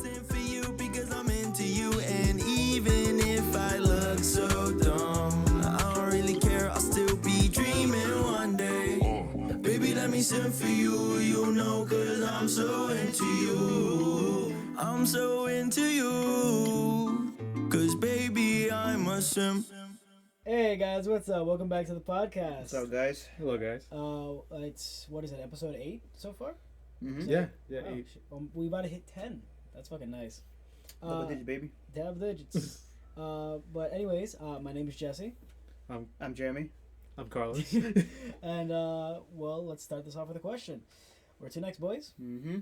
simp for you because I'm into you. And even if I look so dumb, I don't really care, I'll still be dreaming one day. Baby, let me simp for you, you know, cause I'm so into you. I'm so into you, cause baby, I'm a simp. Hey guys, what's up? Welcome back to the podcast. What's up, guys? Hello, guys. It's what is it? Episode 8 so far? Mm-hmm. Yeah, Wow, 8. we about to hit 10. That's fucking nice. Double digit, baby. Double digits. But anyways, my name is Jesse, I'm Jeremy. I'm Carlos. and well, let's start this off with a question. Where to next, boys? Mm-hmm.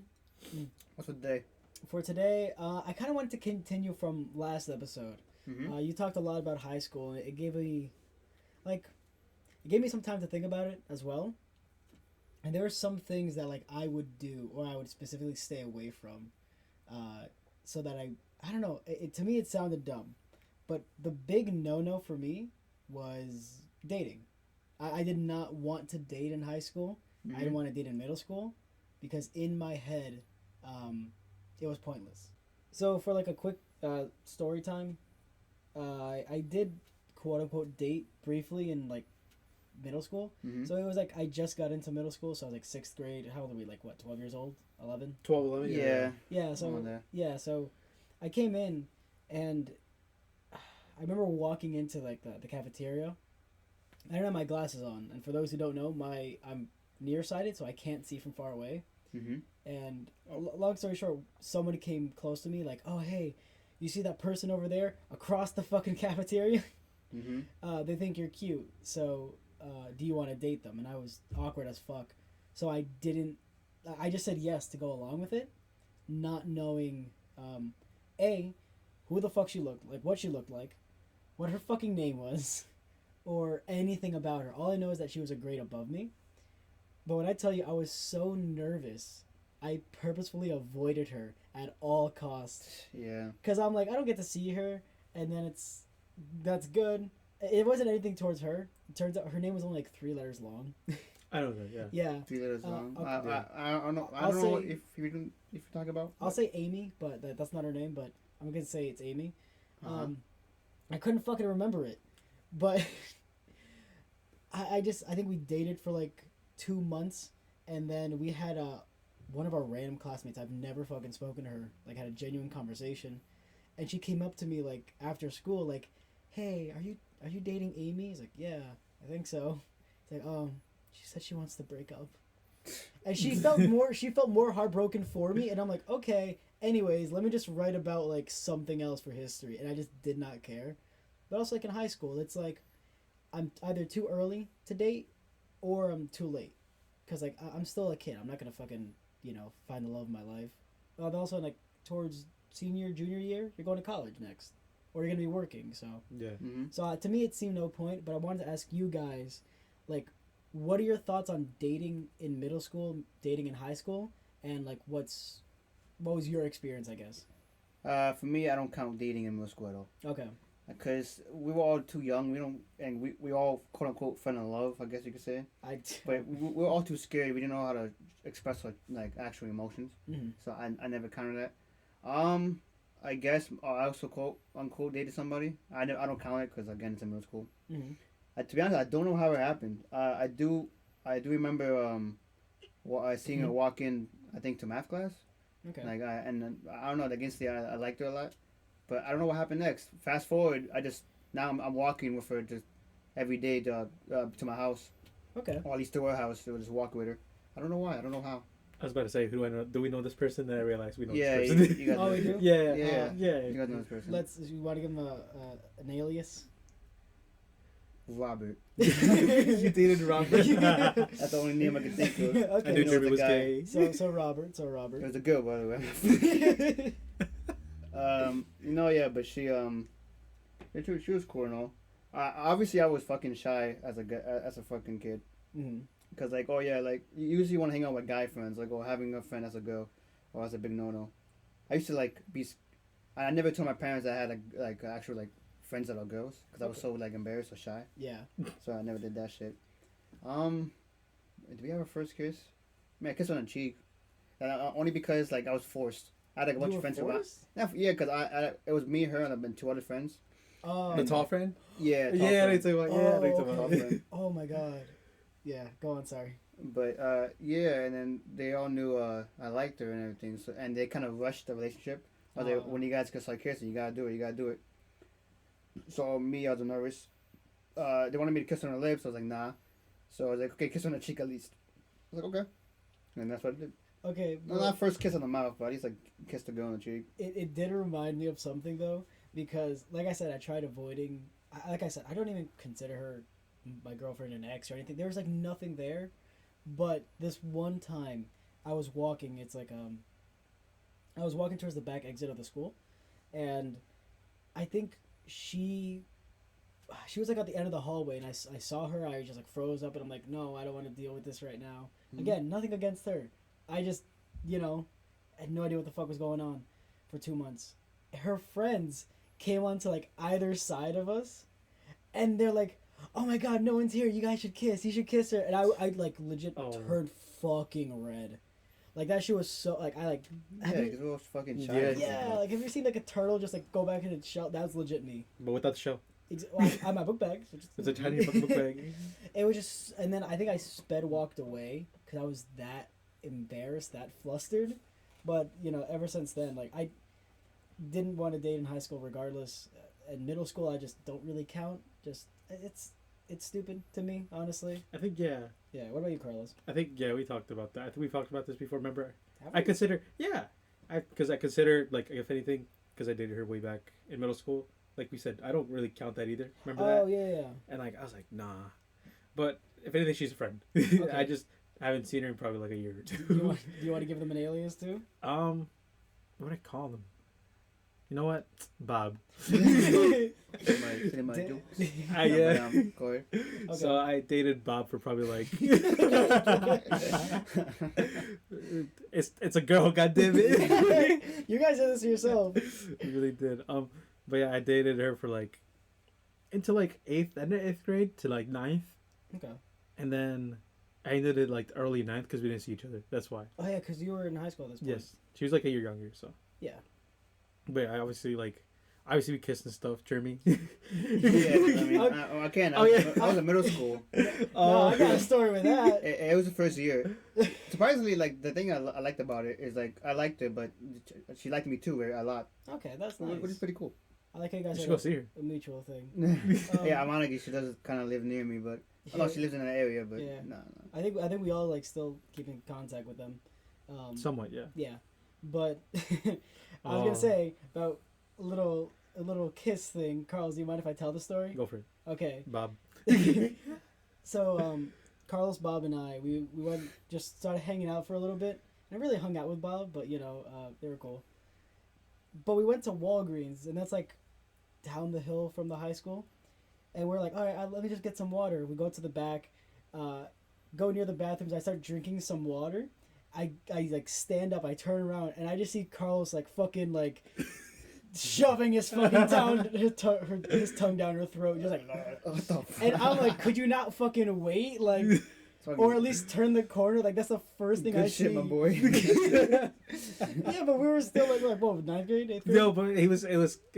What's for today? For today, I kind of wanted to continue from last episode. Mm-hmm. You talked a lot about high school, and it gave me some time to think about it as well. And there were some things that I would do, or I would specifically stay away from, so that I don't know. To me, it sounded dumb, but the big no for me was dating. I did not want to date in high school. Mm-hmm. I didn't want to date in middle school, because in my head, it was pointless. So for a quick story time. I did quote unquote date briefly in middle school. Mm-hmm. So it was I just got into middle school, so I was 6th grade. How old are we? 12 years old? 11? 12, 11? Yeah. Yeah, so I came in and I remember walking into the cafeteria. I didn't have my glasses on, and for those who don't know, I'm nearsighted, so I can't see from far away. Mm-hmm. And long story short, somebody came close to me oh, hey, you see that person over there across the fucking cafeteria? Mm-hmm. They think you're cute, so do you want to date them? And I was awkward as fuck. So I just said yes to go along with it, not knowing, A, who the fuck she looked like, what she looked like, what her fucking name was, or anything about her. All I know is that she was a grade above me. But when I tell you I was so nervous, I purposefully avoided her at all costs. Yeah. Because I'm I don't get to see her, and then that's good. It wasn't anything towards her. It turns out her name was only 3 letters long. I don't know, yeah. Yeah. 3 letters long. okay. I don't know. I I'll don't know say- if you talk about. I'll say Amy, but that's not her name, but I'm going to say it's Amy. Uh-huh. I couldn't fucking remember it. But I think we dated for 2 months, and then we had one of our random classmates, I've never fucking spoken to her, had a genuine conversation, and she came up to me after school hey, are you dating Amy? He's yeah, I think so. It's she said she wants to break up, and she felt more heartbroken for me, and I'm okay, anyways, let me just write about something else for history, and I just did not care. But also in high school, it's I'm either too early to date or I'm too late, because I'm still a kid. I'm not gonna fucking find the love of my life. But also towards junior year, you're going to college next, or you're gonna be working. So Yeah. Mm-hmm. so to me it seemed no point. But I wanted to ask you guys, what are your thoughts on dating in middle school, dating in high school, and what was your experience, I guess? For me, I don't count dating in middle school at all. Okay. Because we were all too young. We all quote unquote fell in love, I guess you could say. But we were all too scared. We didn't know how to express actual emotions. Mm-hmm. So I never counted that. I guess I also quote unquote dated somebody. I don't count it because again it's in middle school. Mm-hmm. To be honest, I don't know how it happened. I do remember seeing her walk in, I think, to math class. Okay. I don't know, against I liked her a lot, but I don't know what happened next. Fast forward, I'm walking with her just every day to my house, Okay. or at least to her house. To just walk with her. I don't know why. I don't know how. I was about to say, who do I know? Do we know this person? Then I realized we know Yeah, this person. you guys Oh, know. we do? Yeah. Yeah. Yeah. You guys know this person. You want to give him an alias? Robert. You dated Robert. That's the only name I could think of. Okay. I knew know Jeremy the was guy. gay. So Robert. It was a girl, by the way. Yeah, but she was cool and all. Obviously, I was fucking shy as a fucking kid. Mm-hmm. Cause you usually want to hang out with guy friends, having a friend as a girl, or as a big no. I used to be. I never told my parents I had actual friends that are girls, cause I was so embarrassed or shy. Yeah. So I never did that shit. Did we have our first kiss? I kissed on the cheek. Only because I was forced. I had like a bunch You of were friends who forced? yeah, because it was me, her, and I've been two other friends. Oh, The tall friend. Yeah, tall Yeah, they friend. talk about. Oh, Yeah, they talk okay. about. friend. oh my god. Yeah, go on. Sorry. But yeah, and then they all knew I liked her and everything. So and they kind of rushed the relationship. I was like, Oh. when you guys can start kissing, you gotta do it. You gotta do it. So me, I was nervous. They wanted me to kiss her on the lips. I was like, nah. So I was like, okay, kiss her on the cheek at least. I was like, okay, and that's what I did. Okay. No, not first kiss on the mouth, but at least like kiss the girl on the cheek. It did remind me of something though, because like I said, I tried avoiding. Like I said, I don't even consider her my girlfriend, an ex or anything. There was like nothing there, but this one time I was walking. It's like I was walking towards the back exit of the school, and I think she was like at the end of the hallway, and I saw her. I just like froze up, and I'm like, no, I don't want to deal with this right now. Again, nothing against her. I just, had no idea what the fuck was going on for 2 months. Her friends came onto like either side of us, and they're like, oh my god, no one's here. You guys should kiss. You should kiss her. And I like legit turned fucking red. Like that shit was so like I like. Yeah, because we were fucking shy. Yeah. Yeah, like have you seen like a turtle just like go back in its shell? That's legit me. But without the shell, Well, I have my book bag. So it's a tiny fucking book bag. It was just, and then I think I sped walked away because I was that embarrassed, that flustered. But ever since then, like I didn't want to date in high school, regardless. In middle school, I just don't really count. Just it's stupid to me, honestly. I think yeah. Yeah. What about you, Carlos? I think yeah. We talked about that. I think we talked about this before. Remember? Have I we? consider because I consider like if anything because I dated her way back in middle school. Like we said, I don't really count that either. Remember that? Oh yeah. And like I was like, nah. But if anything, she's a friend. Okay. I haven't seen her in probably like a year or two. Do you want to give them an alias too? What would I call them? You know what? Bob. Say Da- my jokes. Yeah. Corey. Okay. So I dated Bob for probably like it's a girl, goddammit. You guys did this to yourself. We really did. But yeah, I dated her for like into like eighth grade to like ninth, Okay. and then I ended it like early ninth because we didn't see each other. That's why. Oh yeah, because you were in high school at this point. Yes, she was like a year younger, so. Yeah. But I obviously we kissed and stuff, Jeremy. Yeah, I mean, I was in middle school. No, I got a story with that. It was the first year. Surprisingly, like the thing I liked about it is like I liked her, but she liked me too a lot, Okay, that's nice. which is pretty cool. I like how you You guys should had go see her. a mutual thing. Yeah, ironically, she does kind of live near me, but she lives in an area, but Yeah. no. I think we all like still keep in contact with them. Somewhat, yeah. Yeah, but I was gonna say about a little kiss thing. Carlos, do you mind if I tell the story? Go for it, Okay. Bob. So Carlos, Bob, and I we went just started hanging out for a little bit. I really hung out with Bob, but they were cool. But we went to Walgreens, and that's like down the hill from the high school. And we're like, all right, let me just get some water. We go to the back, go near the bathrooms. I start drinking some water. I like stand up. I turn around, and I just see Carlos like fucking like shoving his fucking his tongue down her throat, just like. What the fuck? And I'm like, could you not fucking wait, like, or at least turn the corner? Like that's the first thing Good I shit, see. my boy. Yeah, but we were still like what, 9th grade, 8th grade? No, but it was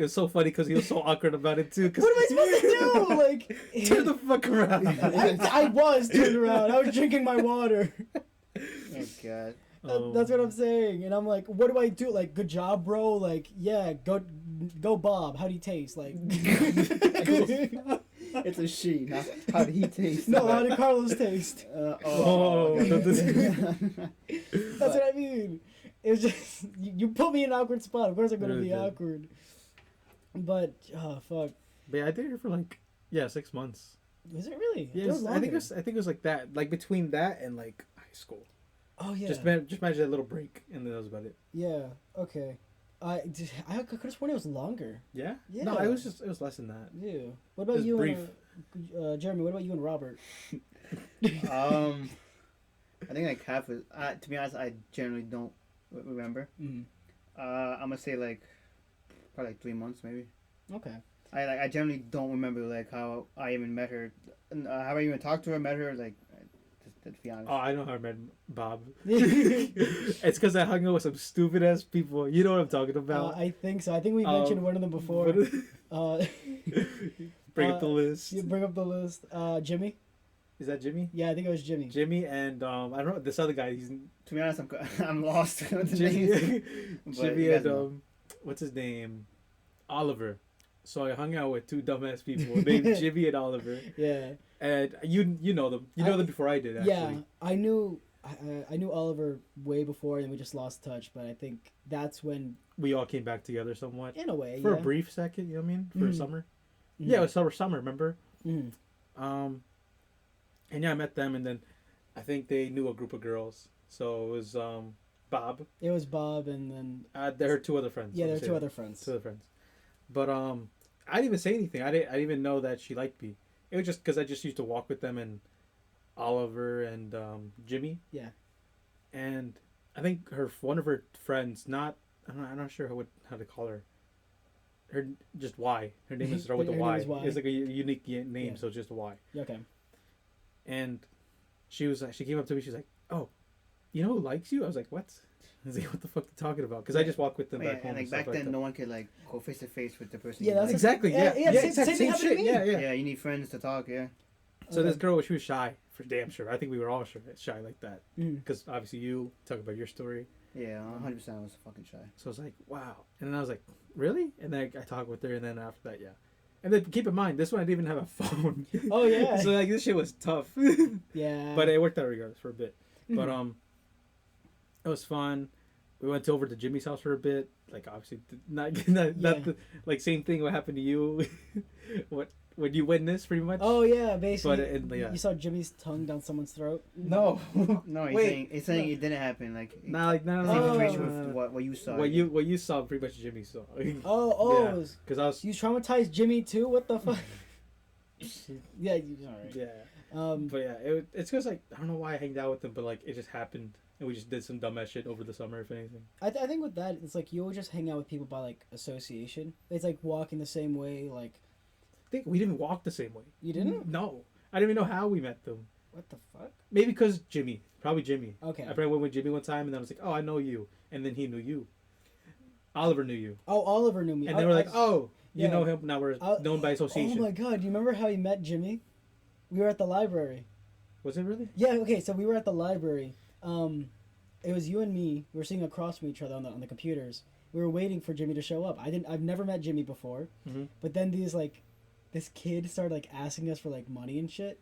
so funny because he was so awkward about it too. What am I supposed to do? Like, Turn the fuck around. I was turned around. I was drinking my water. Oh god. That's what I'm saying. And I'm like, what do I do? Like, good job, bro. Like, yeah, go, Bob. How do you taste? Like, It's a she. How did he taste? no, how did Carlos taste? That's what I mean. It was just you put me in an awkward spot. Of course, I'm gonna Really be did. awkward. But oh fuck, But yeah, I dated her for like 6 months. was it really? Yeah, It was I think longer. it was like that, like between that and like high school. Oh yeah. Just imagine that little break, and then that was about it. Yeah. Okay. I could have sworn it was longer. Yeah. Yeah. No, it was less than that. Yeah. What about Just you brief. and Jeremy? What about you and Robert? I think like half is. To be honest, I generally don't remember. Mm. I'm gonna say like probably like 3 months maybe. Okay. I generally don't remember like how I even met her, how I even talked to her, met her. Like I just To be honest. Oh, I know how I met Bob. It's because I hung out with some stupid ass people. You know what I'm talking about. I think so. I think we mentioned one of them before. Bring up the list. You bring up the list. Jimmy. Is that Jimmy? Yeah, I think it was Jimmy. Jimmy and I don't know this other guy. He's To be honest, I'm lost. with the Jimmy. names. But Jimmy you guys and know. what's his name? Oliver. So I hung out with two dumbass people named Jimmy and Oliver. Yeah. And you know them. You know them before I did. Actually. Yeah, I knew Oliver way before, and we just lost touch. But I think that's when We all came back together somewhat in a way, for yeah. a brief second. You know what I mean? For Mhm. summer. Mhm. Yeah, it was summer. Remember? Mhm. And yeah, I met them, and then I think they knew a group of girls. So it was Bob. It was Bob, and then There are two other friends. yeah, I'll there were say two that. other friends. Two other friends. But I didn't even say anything. I didn't even know that she liked me. It was just because I just used to walk with them and Oliver and Jimmy. Yeah. And I think one of her friends, I'm not sure how to call her. Her just Y. Her name is start with a Her Y. name is Y. It's like a unique name, Yeah. so it's just a Y. Okay. And she came up to me. She's like, "Oh, you know who likes you?" I was like, "What?" I was like, "What the fuck are you talking about?" Because I just walk with them Yeah, back home. and like stuff back then, that. no one could like go face to face with the person. Yeah, you that's like. Exactly. Yeah, Yeah. yeah, Yeah. same thing happened to me. Yeah. Yeah. Yeah, you need friends to talk. Yeah. So this Okay. girl, she was shy for damn sure. I think we were all shy like that. Mhm. Because obviously you talk about your story. Yeah, 100% I was fucking shy. So I was like, wow. And then I was like, really? And then I talked with her, and then after that, yeah. And then keep in mind, this one I didn't even have a phone. Oh yeah. So like this shit was tough. Yeah. But it worked out regardless for a bit. But Mhm. it was fun. We went over to Jimmy's house for a bit. Like obviously not Yeah. the like same thing what happened to you. what you witnessed pretty much. Oh yeah, basically. But yeah. You saw Jimmy's tongue down someone's throat. No. No, Wait. he's saying it didn't happen. Like Nah, like no. same Oh. situation with what you saw. What you saw pretty much Jimmy saw. Oh, Yeah. Because I was you traumatized Jimmy too? What the fuck? Yeah, alright. yeah. Um, But yeah, it's because like I don't know why I hanged out with them, but like it just happened, and we just did some dumbass shit over the summer, if anything. I think with that, it's like you always just hang out with people by like association. It's like walking the same way. Like I think we didn't walk the same way. you didn't? No, I didn't even know how we met them. What the fuck? Maybe because Jimmy, probably Jimmy. Okay. I probably went with Jimmy one time, and then I was like, oh, I know you, and then he knew you. Oliver knew you, Oh, Oliver knew me. and they were like, oh, you yeah. know him. Now we're known by association. Oh my god! Do you remember how he met Jimmy? We were at the library. Was it really? Yeah. Okay. So we were at the library. It was you and me. We were sitting across from each other on the computers. We were waiting for Jimmy to show up. I've never met Jimmy before. Mhm. But then this kid started like asking us for like money and shit.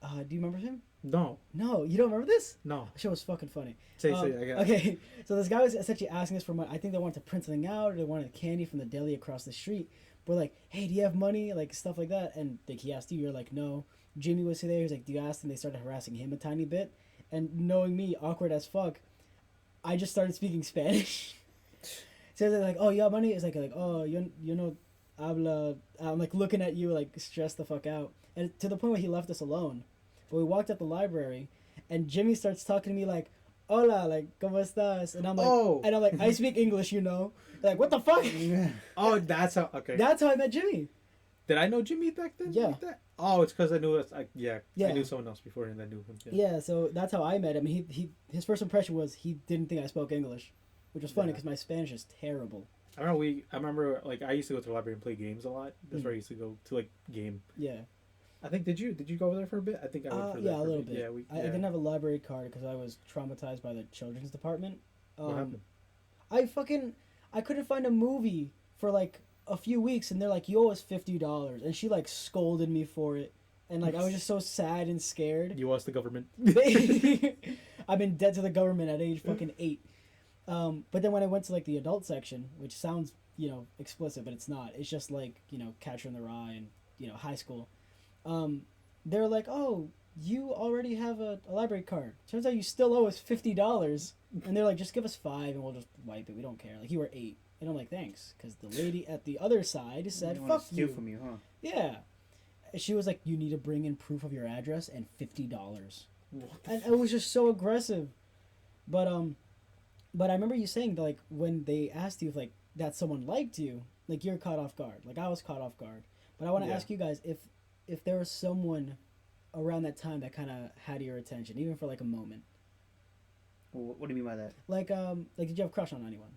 Do you remember him? No, No, you don't remember this? no. That shit was fucking funny. Say, I got Okay, so this guy was essentially asking us for money. I think they wanted to print something out, or they wanted candy from the deli across the street. We're like, hey, do you have money? Like, stuff like that. And like, he asked you, you're like, no. Jimmy was there. He was like, do you ask? And they started harassing him a tiny bit. And knowing me, awkward as fuck, I just started speaking Spanish. So they're like, oh, you have money? It's like oh, you know, habla. I'm like looking at you, like stressed the fuck out. And to the point where he left us alone. But we walked at the library, and Jimmy starts talking to me like, hola, like, ¿cómo estás? And I'm like, Oh. I speak English, you know. Like, what the fuck? Oh, that's how. Okay. That's how I met Jimmy. Did I know Jimmy back then? Yeah. Like that? Oh, it's because I knew us. Yeah. I knew someone else before, and I knew him. Yeah, so that's how I met him. His first impression was he didn't think I spoke English, which was funny Yeah. because my Spanish is terrible. I remember like I used to go to the library and play games a lot. That's where I used to go to like game. Yeah. I think did you go over there for a bit? I think I went for that. Yeah, a for little bit. Yeah, I didn't have a library card because I was traumatized by the children's department. What happened? I couldn't find a movie for like a few weeks, and they're like, you owe us $50, and she like scolded me for it, and like I was just so sad and scared. You asked the government. I've been dead to the government at age fucking 8. But then when I went to like the adult section, which sounds, you know, explicit, but it's not. It's just like, you know, Catcher in the Rye and, you know, high school. They're like, oh, you already have a library card. Turns out you still owe us $50. And they're like, just give us 5 and we'll just wipe it. We don't care. Like, you were 8. And I'm like, thanks. Because the lady at the other side said, They wanna fuck steal you. from you, huh? Yeah. She was like, you need to bring in proof of your address and $50. What the And it was just so aggressive. But I remember you saying that, like, when they asked you if like that someone liked you, like you're caught off guard. Like I was caught off guard. But I want to Yeah. ask you guys if there was someone around that time that kind of had your attention, even for like a moment? What do you mean by that? Like did you have a crush on anyone?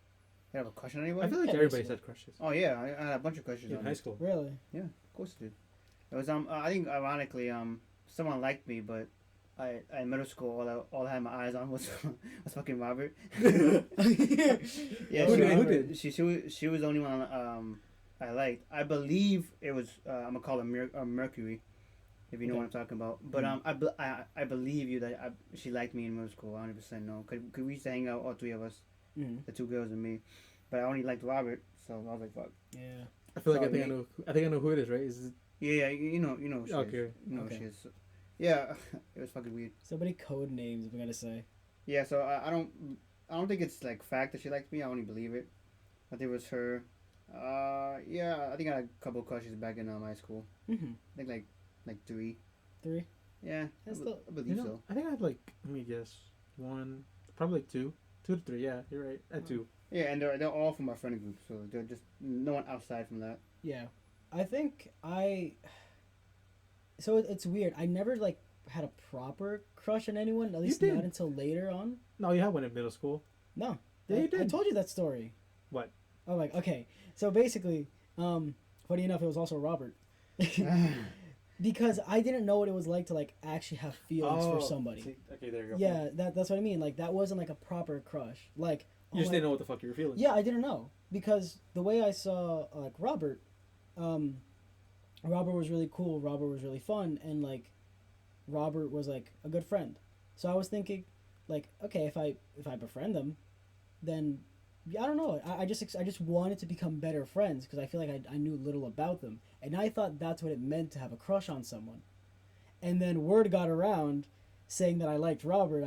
You have a crush on anybody? I feel like Yeah, everybody's basically. had crushes Oh yeah, I had a bunch of crushes in on high me. school. Really? Yeah, of course I did. It was I think ironically someone liked me, but I in middle school all I had my eyes on was was fucking Robert. Yeah, Oh, who did? She was the only one I liked. I believe it was I'm gonna call her Mercury, if you know Okay. what I'm talking about. But I believe you that she liked me in middle school. 100% no. Cause we used to hang out all three of us, Mhm. the two girls and me. But I only liked Robert, so I was like, fuck. Yeah. I feel like Sorry, I think I know who it is, right? Is it, Yeah, you know who she is. okay. You know who Okay. she is. Yeah, it was fucking weird. So many code names we're gonna say. Yeah, so I don't think it's like fact that she liked me. I only believe it. I think it was her. Yeah, I think I had a couple crushes back in high school. Mm-hmm. I think like 3. 3. Yeah, That's I still- believe You know, so. I think I had like, let me guess, one, probably like 2 to 3. Yeah, you're right. I had 2. Yeah, and they're all from my friend group, so they're just no one outside from that. Yeah, I think So it's weird. I never like had a proper crush on anyone. At least did. not until later on. No, you had one in middle school. No. Yeah, you I did. told you that story. What? Oh, like okay. So basically, funny enough, it was also Robert. Because I didn't know what it was like to like actually have feelings for somebody. See, okay, there you go. Yeah, that's what I mean. Like that wasn't like a proper crush. Like You just didn't know what the fuck you were feeling. Yeah, I didn't know because the way I saw like Robert, Robert was really cool. Robert was really fun, and like Robert was like a good friend. So I was thinking, like, okay, if I befriend them, then I don't know. I just wanted to become better friends because I feel like I knew little about them, and I thought that's what it meant to have a crush on someone. And then word got around saying that I liked Robert,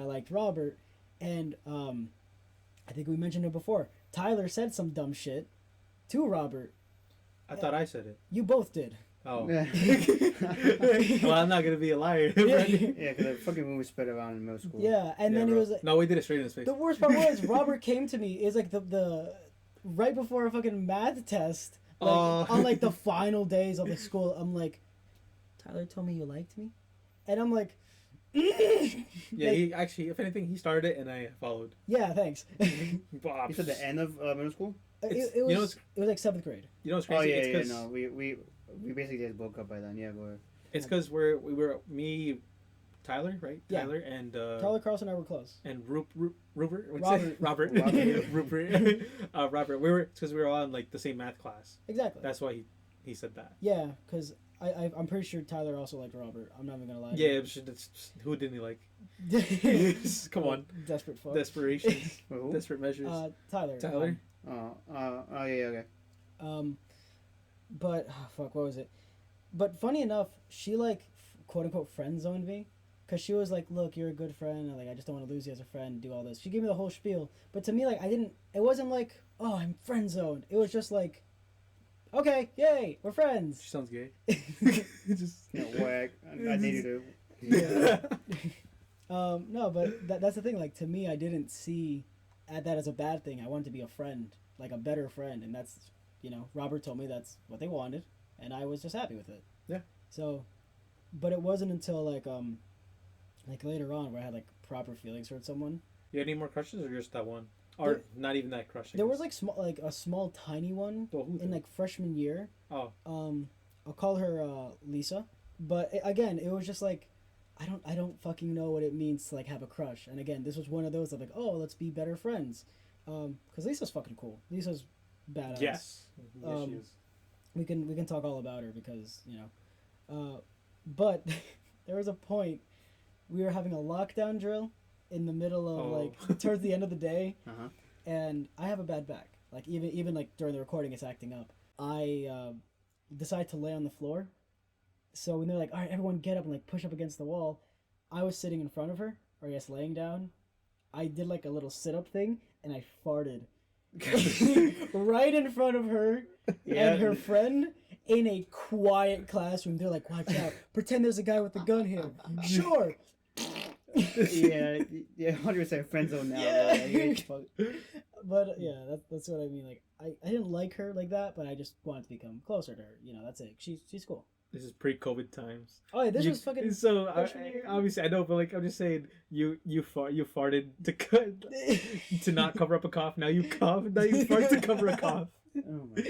and I think we mentioned it before. Tyler said some dumb shit to Robert. I thought I said it. You both did. Oh. Yeah, Well, I'm not gonna be a liar. Yeah. Right? yeah, because the fucking movie spread around in middle school. Yeah, and Yeah, then bro. he was like, No, we did it straight in his face. the worst part was Robert came to me. Is like the right before a fucking math test, like on like the final days of the school. I'm like, Tyler told me you liked me, and I'm like, Yeah, like, he actually, if anything, he started it and I followed. yeah, thanks. Bob. You said the end of middle school? It was you know what's- it was like 7th grade. You know what's Oh crazy? yeah, It's yeah. 'cause- No, we basically just broke up by then. Yeah, but It's because we were me, Tyler, right? Yeah. Tyler and Tyler Carlson and I were close. and Rupert. What'd you Robert. say? Robert. Robert. Rupert. Robert. It's because we were all in like the same math class. Exactly. That's why he said that. Yeah, because I'm pretty sure Tyler also liked Robert. I'm not even gonna lie. Yeah, who didn't he like? Come on, Desperate fuck. desperation, who? desperate measures. Tyler. Tyler. Oh yeah, okay. But fuck, what was it? But funny enough, she like quote unquote friend zoned me, cause she was like, "Look, you're a good friend. And, like, I just don't want to lose you as a friend. Do all this." She gave me the whole spiel. But to me, like, I didn't. It wasn't like, "Oh, I'm friend zoned." It was just like, "Okay, yay, we're friends." She sounds gay. Just. No, whack. I needed to. Yeah. No, but that's the thing. Like to me, I didn't see that as a bad thing. I wanted to be a friend, like a better friend, and that's Robert told me that's what they wanted, and I was just happy with it. Yeah. So, but it wasn't until like later on where I had like proper feelings towards someone. You had any more crushes or just that one, or not even that crush? I There was guess? like a small tiny one Oh, who in did? like freshman year. Oh, I'll call her Lisa, but again, it was just like. I don't fucking know what it means to like have a crush. And again, this was one of those of like, oh, let's be better friends. Because Lisa's fucking cool. Lisa's badass. yes, yes, she is. We can talk all about her because but there was a point we were having a lockdown drill in the middle of like towards the end of the day, and I have a bad back. Like even like during the recording, it's acting up. I decide to lay on the floor. So when they're like, all right, everyone get up and like push up against the wall, I was sitting in front of her, or I guess laying down. I did like a little sit up thing, and I farted right in front of her and her friend in a quiet classroom. They're like, watch out, pretend there's a guy with a gun here. Sure. yeah, 100% friend zone now. Yeah. Bro. But yeah, that's what I mean. Like I didn't like her like that, but I just wanted to become closer to her. That's it. She's cool. This is pre-COVID times. Oh, yeah, this You- was fucking. So freshman year. obviously I know, but like I'm just saying, you farted to cut to not cover up a cough. Now you cough. Now you fart to cover a cough. Oh my.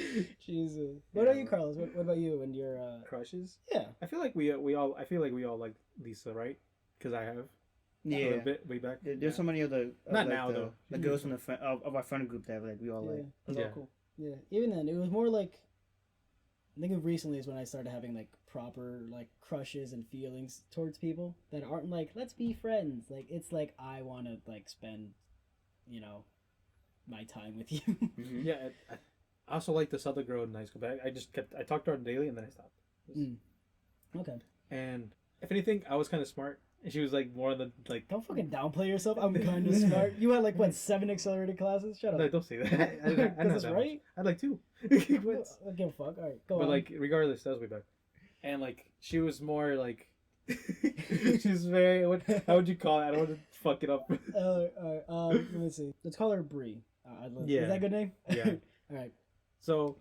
Jesus. What about you, Carlos? What about you and your? Crushes. Yeah. I feel like we all like Lisa, right? Because I have a Yeah. little bit way back. There's so many of the Not like now, the, though. the girls from the of our friend group that like we all Yeah. like. It was Yeah. all cool. Yeah. Even then, it was more like. I think of recently is when I started having like proper like crushes and feelings towards people that aren't like let's be friends. Like it's like I want to like spend, my time with you. Mm-hmm. Yeah, I also like this other girl in high school, but I talked to her daily and then I stopped. Mm. Okay. And if anything, I was kind of smart, and she was like more than like. Don't fucking downplay yourself. I'm kind of smart. You had like what 7 accelerated classes? Shut up. No, don't say that. I know Because that right? much. I'd like two. I don't give a fuck. All right, go But on. like, regardless, that was way back. And like, she was more like, she's very. How would you call it? I don't want to fuck it up. Let me see. Let's call her Bree. Yeah. Is that a good name? Yeah. All right. So,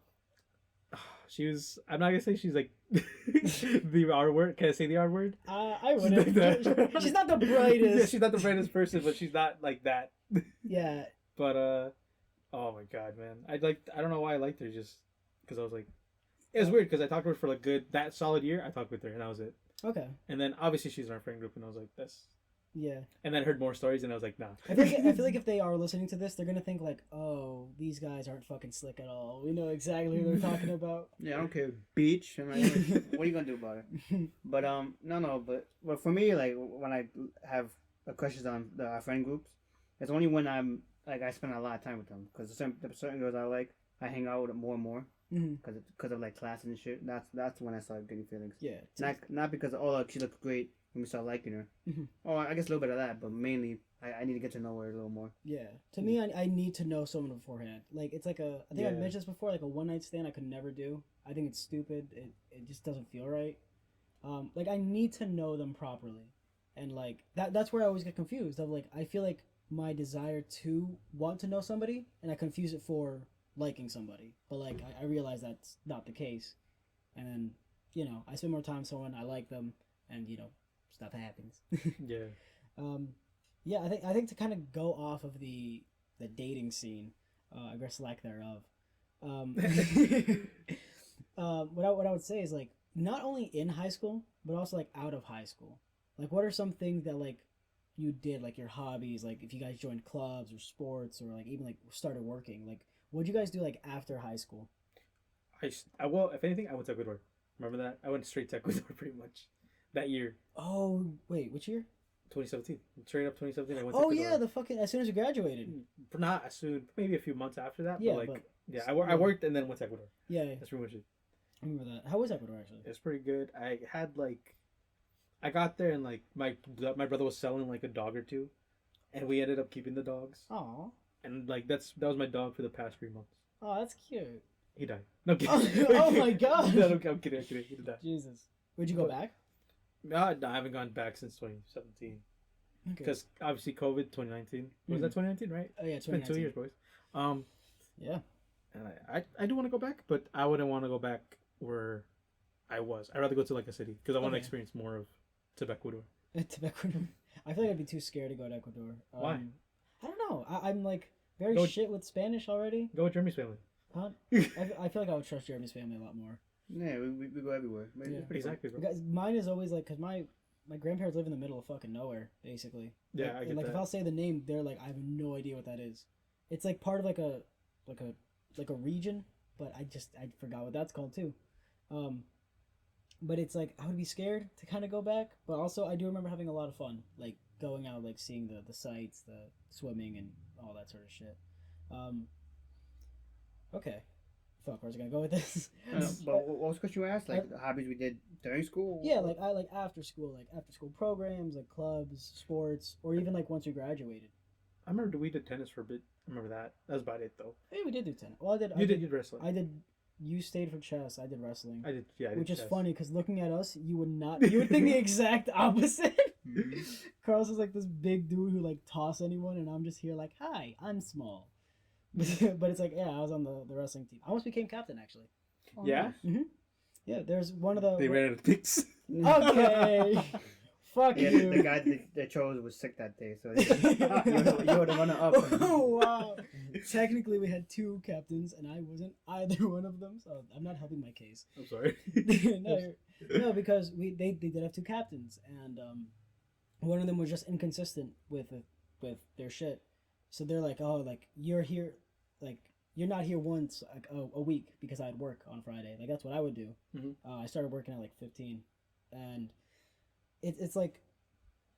she was. I'm not gonna say she's like the R word. Can I say the R word? I wouldn't. She's not the brightest. Yeah, she's not the brightest person, but she's not like that. Yeah. But oh my god, man, I don't know why I liked her, just because I was like, it was weird because I talked to her for like that solid year. I talked with her and that was it. Okay. And then obviously she's in our friend group, and I was like, that's. Yeah. And then I heard more stories, and I was like, nah. I feel like if they are listening to this, they're gonna think like, oh, these guys aren't fucking slick at all. We know exactly who they're talking about. Yeah, I don't care, beach. I'm like, what are you gonna do about it? But no, but for me, like when I have crushes on our friend groups, it's only when I'm like I spend a lot of time with them because the certain girls I like, I hang out with more and more because of like classes and shit. That's when I start getting feelings. Yeah. Not because she looks great when we start liking her. Oh, I guess a little bit of that, but mainly I need to get to know her a little more. Yeah. To me, I need to know someone beforehand. Like it's like I think I mentioned this before. Like a one night stand, I could never do. I think it's stupid. It just doesn't feel right. Like I need to know them properly, and like that's where I always get confused. Of like I feel like my desire to want to know somebody, and I confuse it for liking somebody. But like I realize that's not the case, and then I spend more time with someone, I like them, and stuff happens. Yeah. Yeah, I think to kind of go off of the dating scene, I guess lack thereof. What I would say is like not only in high school, but also like out of high school. Like, what are some things that like you did, like your hobbies, like if you guys joined clubs or sports or like even like started working, like what'd you guys do like after high school? Well, if anything, I went to Ecuador. Remember that? I went straight to Ecuador pretty much that year. Oh wait, which year? 2017. Straight up 2017. I went to Oh Ecuador. yeah, the fucking as soon as you graduated. Not as soon, maybe a few months after that. Yeah, but like, but- yeah, I worked and then went to Ecuador. Yeah, That's pretty much it. I remember that. How was Ecuador actually? It was pretty good. I had like, I got there and like my brother was selling like a dog or two, and we ended up keeping the dogs. Oh, And like that was my dog for the past 3 months. oh, that's cute. He died. No, I'm kidding. Oh my God. No, I'm kidding. He died. Jesus, would you go back? No, I haven't gone back since 2017 Okay. because obviously COVID 2019 was Mhm. that 2019, right? Oh yeah, It's been 2 years, boys. Yeah. And I do want to go back, but I wouldn't want to go back where I was. I'd rather go to like a city because I want to Okay. experience more of Ecuador. To Ecuador. I feel like I'd be too scared to go to Ecuador. Why? I don't know. I'm like very Go- shit with Spanish already. Go with Jeremy's family. Huh? I feel like I would trust Jeremy's family a lot more. Yeah, we go everywhere. It's Yeah. pretty fun. Exactly, bro. Because mine is always like, because my grandparents live in the middle of fucking nowhere, basically. Yeah, like, I get like that. if I'll say the name, they're like, I have no idea what that is. It's like part of like a region, but I forgot what that's called too. But it's like I would be scared to kind of go back, but also I do remember having a lot of fun, like going out, like seeing the sights, the swimming, and all that sort of shit. Okay, fuck, where's I gonna go with this? But what was the question you asked? Like the hobbies we did during school? Yeah, like I like after school programs, like clubs, sports, or even like once we graduated. I remember we did tennis for a bit. I remember that. That was about it though. Hey, we did do tennis. Well, You did wrestling. I did. You stayed for chess. I did wrestling. I did. Yeah, I did Which is chess. funny because looking at us, you would not. You would think the exact opposite. Mhm. Carlos is like this big dude who like toss anyone, and I'm just here like, hi, I'm small. But it's like, yeah, I was on the wrestling team. I almost became captain actually. Oh, Yeah? nice. Yeah, there's one of the. They ran out of pics. Okay. Fuck Yeah, you. the guy they chose was sick that day, so you were the runner up. Oh wow! Technically, we had two captains, and I wasn't either one of them, so I'm not helping my case. I'm sorry. No, because they did have two captains, and one of them was just inconsistent with their shit. So they're like, oh, like you're here, like you're not here once like a week because I'd work on Friday. Like that's what I would do. Mm-hmm. I started working at like 15, and it's like,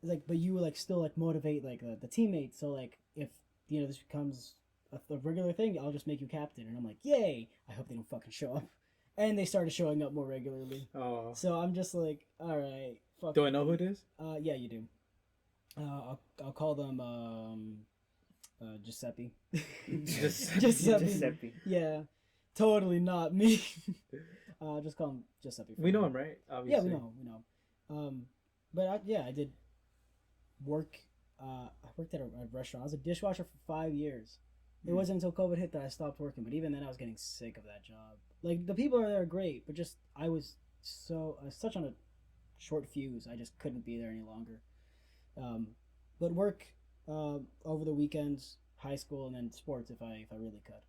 but you like still like motivate like the teammates. So like if this becomes a regular thing, I'll just make you captain, and I'm like, yay! I hope they don't fucking show up, and they started showing up more regularly. Oh. So I'm just like, all right, fuck. Do I know who it is? Yeah, you do. I'll call them Giuseppe. Giuseppe. Yeah, totally not me. Just call him Giuseppe. We know him, right? Obviously. Yeah, we know. But I did work. I worked at a restaurant. I was a dishwasher for 5 years. It wasn't until COVID hit that I stopped working. But even then, I was getting sick of that job. Like the people there are great, but just I was such on a short fuse. I just couldn't be there any longer. But work over the weekends, high school, and then sports if I really could.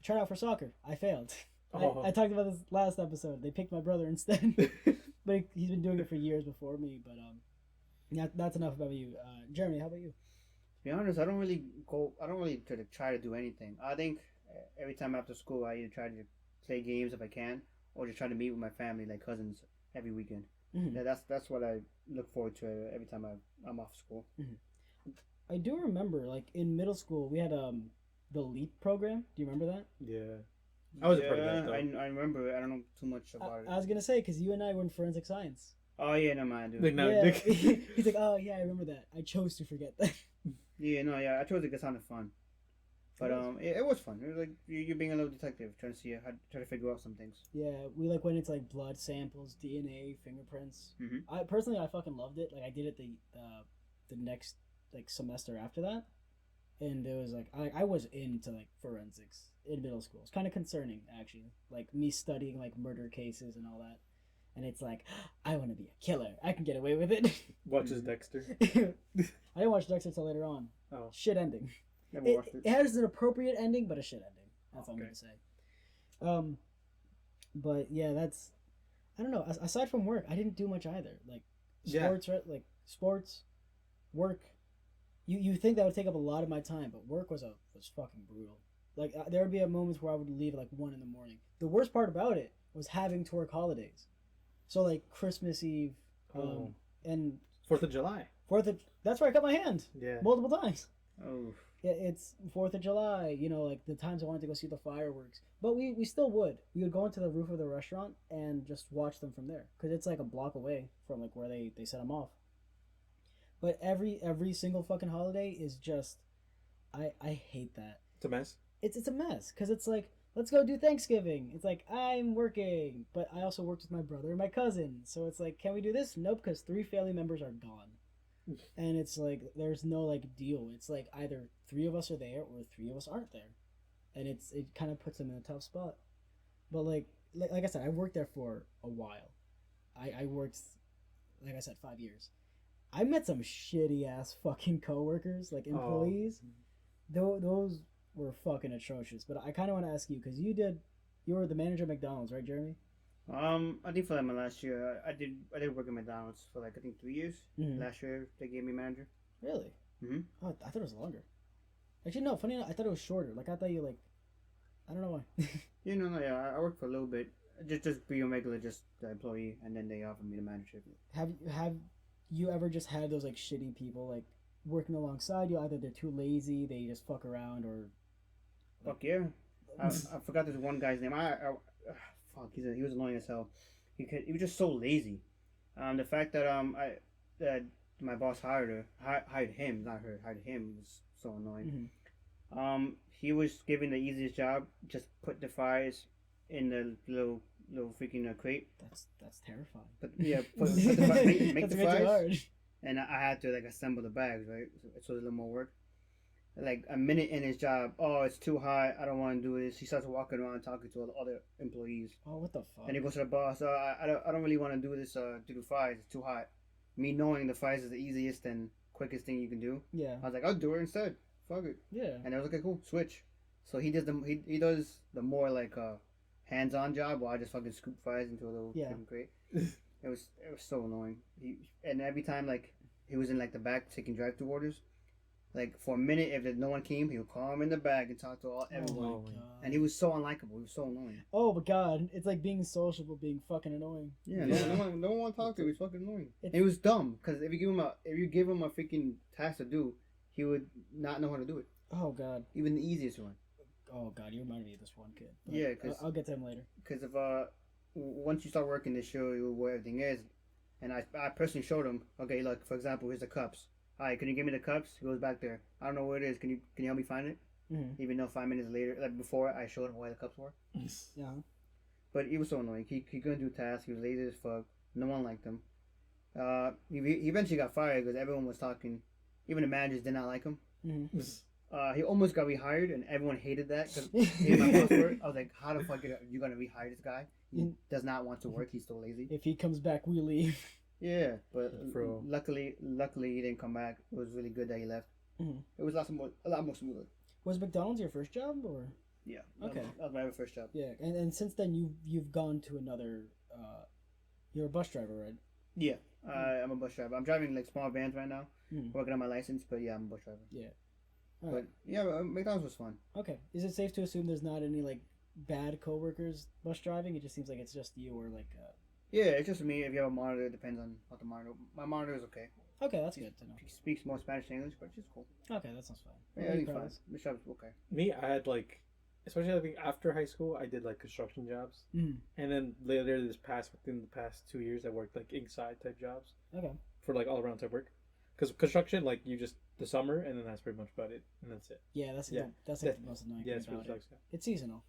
Tried out for soccer. I failed. Oh. I talked about this last episode. They picked my brother instead, but he's been doing it for years before me. But that's enough about you. Jeremy, how about you? To be honest, I don't really try to do anything. I think every time after school, I either try to play games if I can, or just try to meet with my family, like cousins, every weekend. Mm-hmm. Yeah, that's what I look forward to every time I'm off school. Mm-hmm. I do remember, like in middle school, we had the LEAP program. Do you remember that? Yeah. I was a part of that, though. I remember it. I don't know too much about it. I was gonna say because you and I were in forensic science. Oh yeah, no man, dude. Like, no, Yeah. Dick. He's like, oh yeah, I remember that. I chose to forget that. I chose it because it sounded fun. But it was fun. It was like you being a little detective, trying to figure out some things. Yeah, we like went into like blood samples, DNA, fingerprints. Mm-hmm. I fucking loved it. Like I did it the next like semester after that, and it was like I was into like forensics in middle school. It's kind of concerning actually, like me studying like murder cases and all that. And it's like, I want to be a killer. I can get away with it. Watches Dexter. I didn't watch Dexter till later on. Oh. Shit ending. Never watched it. It has an appropriate ending, but a shit ending. That's all I'm Okay. gonna say. But yeah, that's I don't know. Aside from work, I didn't do much either. Like sports, right? Like sports, work. You think that would take up a lot of my time, but work was fucking brutal. Like there would be moments where I would leave at like 1 a.m. The worst part about it was having to work holidays. So like Christmas Eve, and 4th of July. That's where I cut my hand. Yeah. Multiple times. Oh. It's 4th of July, like the times I wanted to go see the fireworks. But we still would. We would go into the roof of the restaurant and just watch them from there. Because it's like a block away from like where they set them off. But every single fucking holiday is just, I hate that. It's a mess. It's a mess. Because it's like, let's go do Thanksgiving. It's like, I'm working. But I also worked with my brother and my cousin. So it's like, can we do this? Nope, because 3 family members are gone. And it's like there's no like deal. It's like either 3 of us are there or 3 of us aren't there, and it kind of puts them in a tough spot. But like I said, I worked there for a while. I worked, like I said, 5 years. I met some shitty ass fucking coworkers, like employees. Those were fucking atrocious. But I kind of want to ask you because you were the manager at McDonald's, right, Jeremy? I think for like my last year, I did work at McDonald's for like I think 3 years. Mm-hmm. Last year they gave me manager. Really? Mm-hmm. Oh, I thought it was longer. Actually, no. Funny enough, I thought it was shorter. Like I thought you like, I don't know why. I worked for a little bit, just be a regular employee, and then they offered me the manager. Have you ever just had those like shitty people like working alongside you? Either they're too lazy, they just fuck around, or Fuck yeah. I forgot this one guy's name. Fuck, he was annoying as hell. He was just so lazy. The fact that my boss hired him was so annoying. Mm-hmm. He was given the easiest job, just put the fries in the little freaking crate. That's terrifying. But yeah, make That's the way too fries, hard. and I had to like assemble the bags, right? So it's a little more work. like a minute in his job, oh, it's too hot. I don't want to do this. He starts walking around talking to other employees. Oh, what the fuck? And he goes to the boss. I don't really want to do this. To do fries. It's too hot. Me knowing the fries is the easiest and quickest thing you can do. Yeah. I was like, I'll do it instead. Fuck it. Yeah. And I was like, okay, cool, switch. So he does the more like hands-on job, while I just fucking scoop fries into a little fucking crate. It was so annoying. And every time like he was in like the back taking drive-through orders, like for a minute if no one came, he would call him in the back and talk to everyone. Oh my God. And he was so unlikable. He was so annoying. Oh my God, it's like being sociable, being fucking annoying. Yeah, no one want to talk to him. He's fucking annoying. It was dumb because if you give him a freaking task to do, he would not know how to do it. Oh God. Even the easiest one. Oh God, you reminded me of this one kid. But Yeah, because I'll get to him later. Because if once you start working, they show you where everything is, and I personally showed him. Okay, look, for example, here's the cups. All right, can you give me the cups? He goes back there. I don't know where it is. Can you help me find it? Mm-hmm. Even though 5 minutes later, like before, I showed him where the cups were. Yeah. But he was so annoying. He couldn't do tasks. He was lazy as fuck. No one liked him. He eventually got fired because everyone was talking. Even the managers did not like him. Mm-hmm. He almost got rehired, and everyone hated that because he gave my password. I was like, how the fuck are you gonna rehire this guy? He does not want to work. He's so lazy. If he comes back, we leave. Yeah, but Bro. luckily he didn't come back. It was really good that he left. Mm-hmm. It was a lot more smoother. Was McDonald's your first job, or? Yeah. Okay. That was my very first job. Yeah, and since then you've gone to another. You're a bus driver, right? Yeah. I'm a bus driver. I'm driving like small vans right now. Working on my license, but yeah, I'm a bus driver. Yeah. But Right. yeah, McDonald's was fun. Okay. Is it safe to assume there's not any like bad coworkers bus driving? It just seems like it's just you or like. Yeah, it's just me. If you have a monitor, it depends on what the monitor. My monitor is okay. Okay, that's good to know. He speaks more Spanish than English, but it's cool. Okay, that sounds fine. Yeah, Any it's fine. problems? The shop's okay. Me, I had like, especially I think after high school, I did like construction jobs, Mhm. and then later within the past 2 years, I worked like inside type jobs Okay. for like all around type work. Because construction, like you just the summer, and then that's pretty much about it, and that's it. Yeah, that's Yeah. that's like the most annoying Yeah, thing it's really about it. sucks. It's seasonal.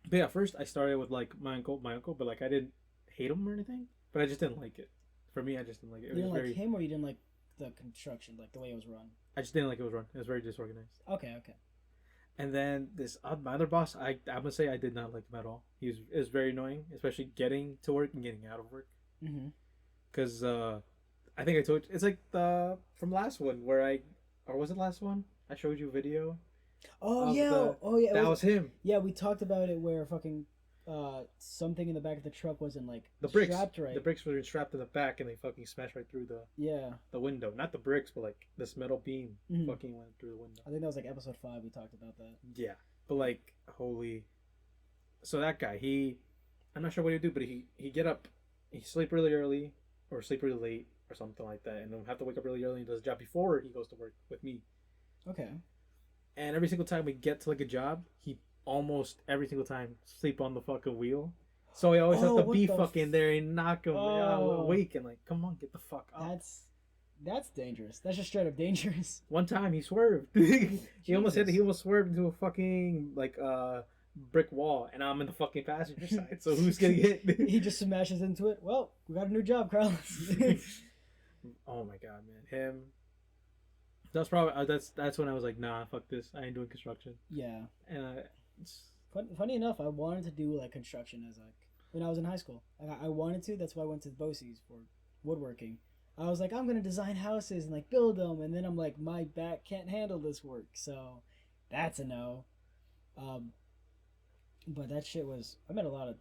But yeah, first I started with like my uncle, but like I didn't hate him or anything, but I just didn't like it. For me, I just didn't like it. You It didn't was very. like him, or you didn't like the construction, like the way it was run. I just didn't like it was run. It was very disorganized. Okay. And then my other boss, I'm gonna say I did not like him at all. It was very annoying, especially getting to work and getting out of work. Mm-hmm. Because I think I told you, it's like the from last one where or was it last one? I showed you a video. Oh Of yeah. the- Oh yeah. That was him. Yeah, we talked about it where fucking something in the back of the truck wasn't like The bricks. strapped right. The bricks were strapped in the back, and they fucking smashed right through Yeah, the window. Not the bricks, but like this metal beam Mhm. fucking went through the window. I think that was like episode 5. We talked about that. Yeah, but like holy. So that guy, I'm not sure what he'd do, but he get up, he sleep really early or sleep really late or something like that, and then have to wake up really early and does a job before he goes to work with me. Okay. And every single time we get to like a job, he almost every single time sleep on the fucking wheel. So we always have to what be the fucking there and knock him Oh. awake and like, come on, get the fuck up. That's dangerous. That's just straight up dangerous. One time he swerved. he almost Jesus. swerved into a fucking like brick wall, and I'm in the fucking passenger side. So who's gonna get? He just smashes into it. Well, we got a new job, Carlos. Oh my god, man, him. That's probably that's when I was like, nah, fuck this. I ain't doing construction. Yeah. And Funny enough, I wanted to do like construction as like when I was in high school. I wanted to. That's why I went to BOCES for woodworking. I was like, I'm gonna design houses and like build them, and then I'm like, my back can't handle this work, so that's a no. But that shit was. I met a lot of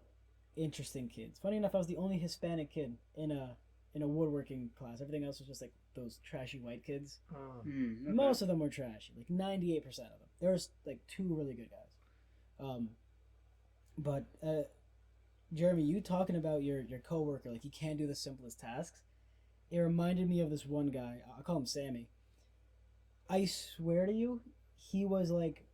interesting kids. Funny enough, I was the only Hispanic kid in a woodworking class. Everything else was just like those trashy white kids. Okay. Most of them were trashy, like 98% of them. There was like 2 really good guys. But Jeremy, you talking about your coworker, like he can't do the simplest tasks. It reminded me of this one guy. I'll call him Sammy. I swear to you, he was like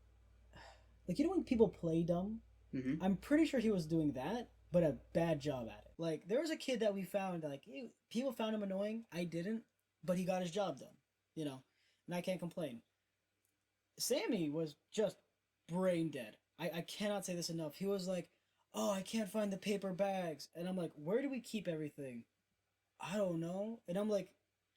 you know when people play dumb? Mm-hmm. I'm pretty sure he was doing that, but a bad job at it. Like there was a kid that we found, like people found him annoying. I didn't, but he got his job done, and I can't complain. Sammy was just brain dead. I cannot say this enough. He was like, oh, I can't find the paper bags. And I'm like, where do we keep everything? I don't know. And I'm like,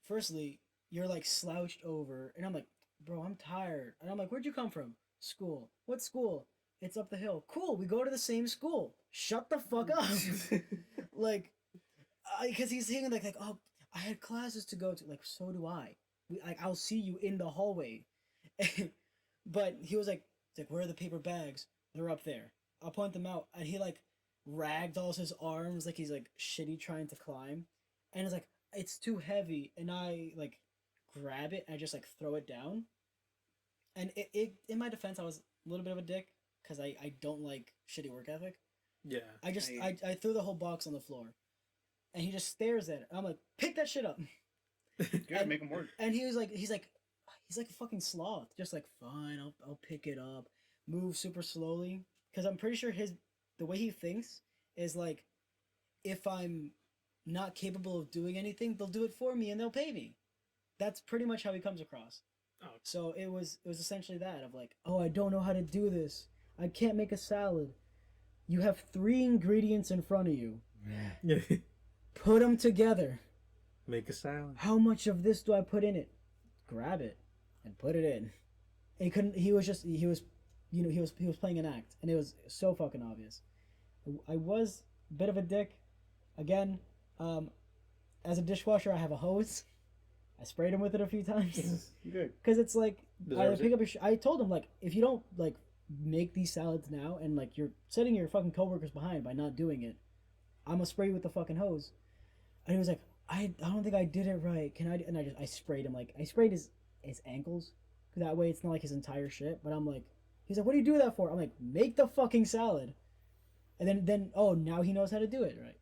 firstly, you're like slouched over. And I'm like, bro, I'm tired. And I'm like, where'd you come from? School. What school? It's up the hill. Cool, we go to the same school. Shut the fuck up. Like, because he's saying like, oh, I had classes to go to. Like, so do I. I'll see you in the hallway. But he was like, where are the paper bags? They're up there. I'll point them out. And he like ragdolls his arms like he's like shitty trying to climb. And it's like, it's too heavy. And I like grab it and I just like throw it down. And it in my defense, I was a little bit of a dick because I don't like shitty work ethic. Yeah. I threw the whole box on the floor. And he just stares at it. I'm like, pick that shit up. Good, make him work. And he's like a fucking sloth. Just like, fine, I'll pick it up. Move super slowly. Because I'm pretty sure the way he thinks is like, if I'm not capable of doing anything, they'll do it for me and they'll pay me. That's pretty much how he comes across. Oh. So it was essentially that of like, oh, I don't know how to do this. I can't make a salad. You have 3 ingredients in front of you. Yeah. Put them together. Make a salad. How much of this do I put in it? Grab it and put it in. He couldn't. He was playing an act, and it was so fucking obvious. I was a bit of a dick. Again, as a dishwasher, I have a hose. I sprayed him with it a few times. Good. Because it's like Deserves I told him like, if you don't like make these salads now, and like you're setting your fucking coworkers behind by not doing it, I'm gonna spray you with the fucking hose. And he was like, I don't think I did it right. Can I? And I sprayed him like I sprayed his ankles. That way it's not like his entire shit. But I'm like, he's like, what do you do that for? I'm like, make the fucking salad. And then oh, now he knows how to do it right.